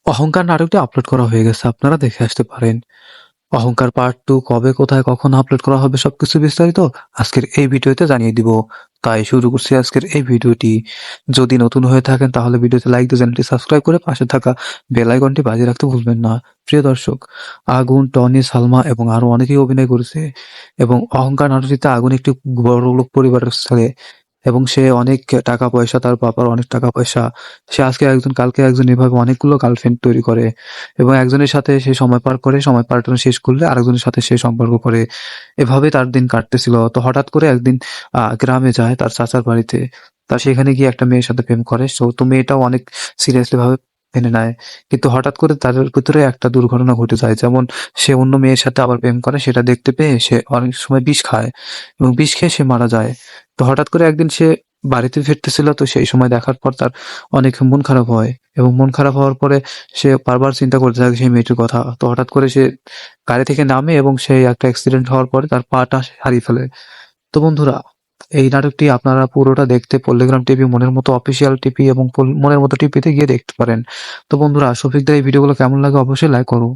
অহংকার নাটকটি আপলোড করা হয়ে গেছে, আপনারা দেখে আসতে পারেন। অহংকার পার্ট 2 কবে, কোথায়, কখন আপলোড করা হবে সবকিছু বিস্তারিত আজকের এই ভিডিওতে জানিয়ে দিব। তাই শুরু করছি আজকের এই ভিডিওটি। যদি নতুন হয়ে থাকেন তাহলে ভিডিওতে লাইক দিয়ে চ্যানেলটি সাবস্ক্রাইব করে পাশে থাকা বেল আইকনটি বাজিয়ে রাখতে ভুলবেন না। প্রিয় দর্শক, আগুন, টনি, সালমা এবং আরো অনেকেই অভিনয় করেছে এবং অহংকার নাটকটিতে আগুন একটি বড়লোক পরিবারের ছেলে এবং সে অনেক টাকা পয়সা, তার বাবার অনেক টাকা পয়সা। সে আজকে একজন কালকে একজন, এভাবে অনেকগুলো গার্লফ্রেন্ড তৈরি করে এবং একজনের সাথে সে সময় পার করে, সময় পার শেষ করলে আরেকজনের সাথে সে সম্পর্ক করে। এভাবে তার দিন কাটতেছিল। তো হঠাৎ করে একদিন গ্রামে যায় তার চাচার বাড়িতে। তা সেখানে গিয়ে একটা মেয়ের সাথে প্রেম করে। তো মেয়েটাও অনেক সিরিয়াসলি ভাবে মেনে নেয়। কিন্তু হঠাৎ করে তাদের ভিতরে একটা দুর্ঘটনা ঘটে যায়। যেমন সে অন্য মেয়ের সাথে আবার প্রেম করে, সেটা দেখতে পেয়ে সে অনেক সময় বিষ খায় এবং বিষ খেয়ে সে মারা যায়। তো হঠাৎ করে একদিন সে বাড়িতে ফিরতেছিল, তো সেই সময় দেখার পর তার অনেক মন খারাপ হয় এবং মন খারাপ হওয়ার পরে সে বারবার চিন্তা করতে থাকে সেই মেয়েটির কথা। তো হঠাৎ করে সে গাড়ি থেকে নামে এবং সেই একটা অ্যাক্সিডেন্ট হওয়ার পরে তার পাটা সে হারিয়ে ফেলে। তো বন্ধুরা, এই নাটকটি আপনারা পুরোটা দেখতে পল্লিগ্রাম টিভি, মনের মতো অফিসিয়াল টিভি এবং মনের মতো টিভিতে গিয়ে দেখতে পারেন। তো বন্ধুরা, শফিকদের এই ভিডিওগুলো কেমন লাগে অবশ্যই লাইক করুন।